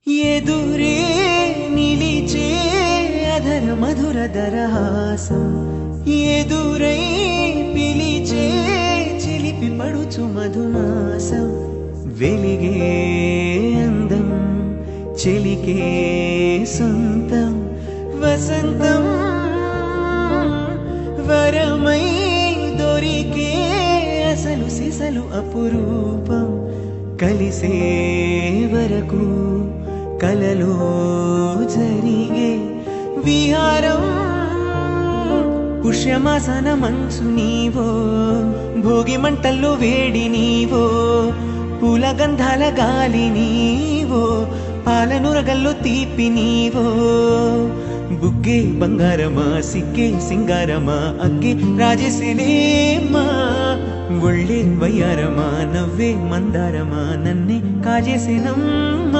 ఎదురే నిలిచే అధర మధుర దరహాసం ఎదురై పిలిచే చిలిపి పడుచు మధుమాసం వెలిగే అందం చెలికే సొంతం వసంతం వరమై దొరికే అసలు సిసలు అపురూపం కలిసే వరకు కలలో జరిగే విహారం పుష్యమాసన మంచు నీవో భోగి మంటల్లో వేడి నీవో పూల గంధాల గాలి నీవో పాలనురగల్లో తీపి నీవో బుగ్గే బంగారమా సిగ్గే సింగారమా అగ్గే రాజేసినేమా ఒళ్ళే వయ్యారమా నవ్వే మందారమా నన్నే కాజేసినమ్మా